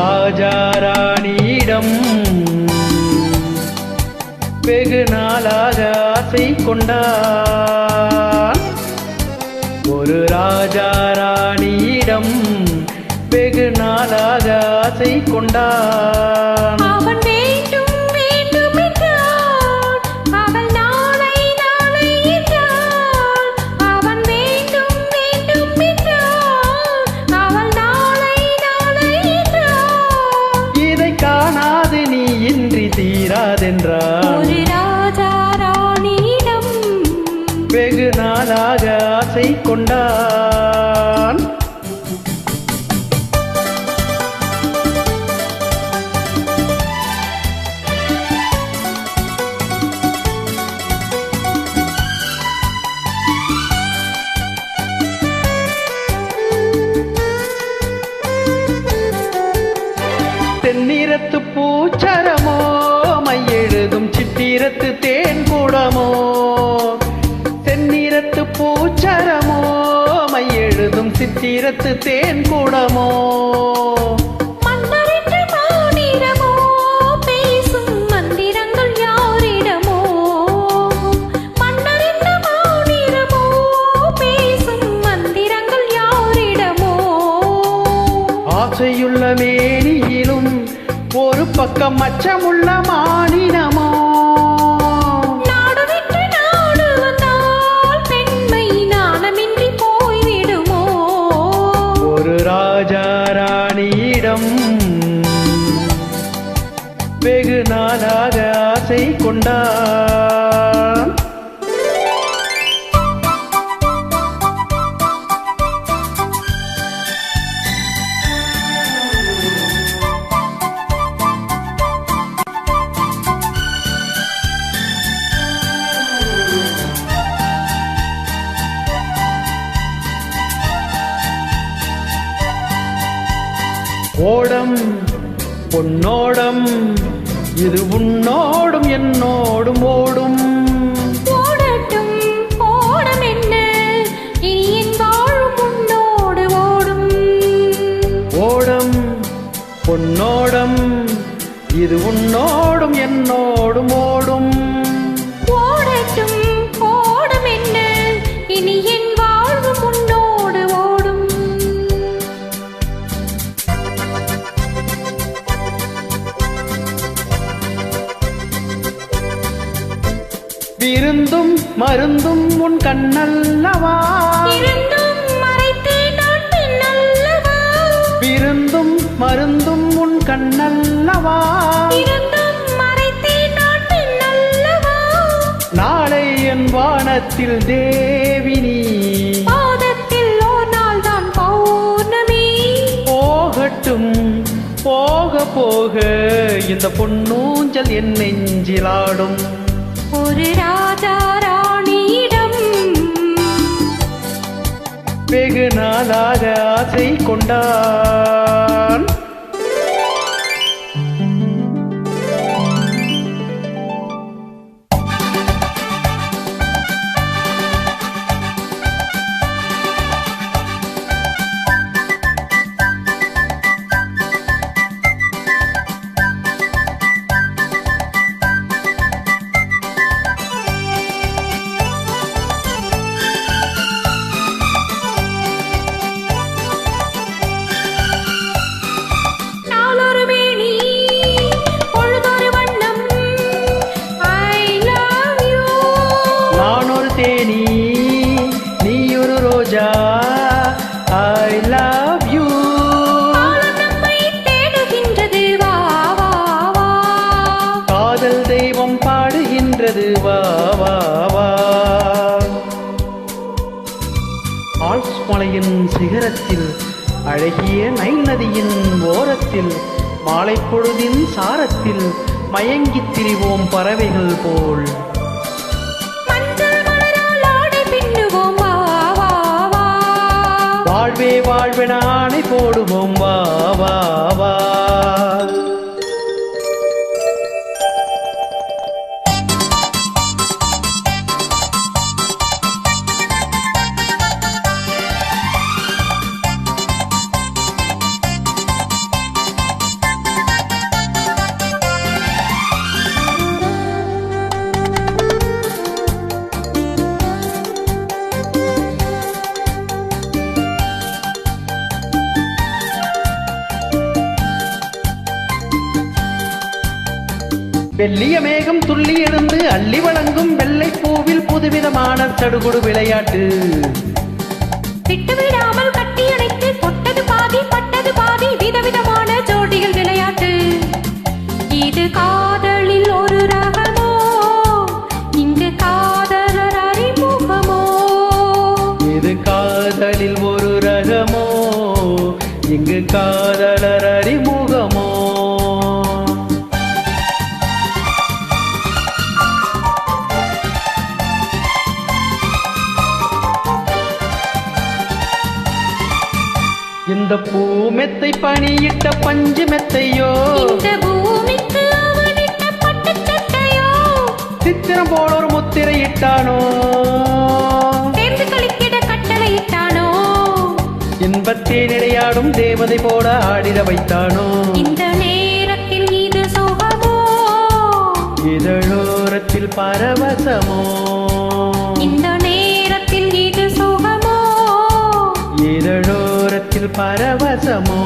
ராஜா ராணியிடம் வெகு நாளாக ஆசை கொண்டான். ஒரு ராஜா ராணியிடம் வெகு நாளாக ஆசை கொண்டான். ஒரு ராஜா ராணியிடம் வெகு நாளாக ஆசை கொண்டான். தென்னிறத்து பூச்சரமோ எழுதும் சித்திரத்து தேன் கூடமோ. தென்னிறத்து பூச்சரமோ மை எழுதும் சித்திரத்து தேன் கூடமோ. பேசும் மந்திரங்கள் யாரிடமோ. பேசும் மந்திரங்கள் யாரிடமோ. ஆசையுள்ள மேனியிலும் ஒரு பக்கம் அச்சமுள்ள மானினமோ. நாடு விட்டு நாடு வந்தால் பெண்மை நாணமின்றி போய்விடுமோ. ஒரு ராஜா ராணியிடம் வெகு நாளாக ஆசை கொண்டான். ஓடம் பொன்னோடம் இது உன்னோடும் என்னோடும் ஓடும். ஓடட்டும் ஓடம் என்ன இனி என் வாழும் உன்னோடு ஓடும். ஓடம் பொன்னோடம் இது உன்னோடும் என்னோடும் ஓடும். ஓடட்டும் ஓடம் என்ன இனி என் வாழ்வும் உன்னோடு ஓடும். விருந்தும் மருந்தும் உன் கண்ணல்லவா. இருந்தும் மறைத்தே நான் பெண்ணல்லவா. விருந்தும் மருந்தும் உன் கண்ணல்லவா. இருந்தும் மறைத்தே நான் பெண்ணல்லவா. நாளை என் வானத்தில் தேவினி. பாதத்தில் ஓர் நாள் தான் பௌர்ணமி. போகட்டும் போக போக இந்த பொன்னூஞ்சல் என் நெஞ்சிலாடும். ஒரு ராஜா ராணியிடம் வெகு நாளாக ஆசை கொண்டான். நீ ஒரு ரோஜா I love you. நம்மை தேடுகின்றது வா வா வா. காதல் தெய்வம் பாடுகின்றது வா வா வா. ஆல்ப்ஸ் மலையின் சிகரத்தில் அழகிய நைல் நதியின் ஓரத்தில் மாலை பொழுதின் சாரத்தில் மயங்கித் திரிவோம் பறவைகள் போல். வாழ்வே வாழ்வென ஆணை போடுவோம் வா வா வா. வெள்ளிய மேகம் துள்ளி எழுந்து அள்ளி வழங்கும் வெள்ளை பூவில் புதுவிதமான சடுகுடு விளையாட்டு. விட்டு விடாமல் கட்டி அணைத்து பொட்டது பாதி பட்டது பாதி விதவிதமான ஜோடிகள் விளையாட்டு. இது காதலில் ஒரு ரகமோ, இங்கு காதலர் அறிமுகமோ. இது காதலில் ஒரு ரகமோ, இங்கு காதலர் அறிமுகமோ. இந்த பூமெத்தை பணியிட்ட பஞ்சு மெத்தையோ, இந்த பூமிக்கு அவனிட்ட பட்டுச் சட்டையோ, சித்திரம் போல ஒரு முத்திரை இட்டானோ, சேர்ந்து கழித்திட கட்டளையிட்டானோ, இன்பத்தே நிலையாடும் தேவதை போல ஆடிட வைத்தானோ. இந்த நேரத்தில் இது சுகமோ, இதழோரத்தில் பரவசமோ, இந்த நேரத்தில் இது சுகமோ, இதழோரத்தில் பரவசமோ.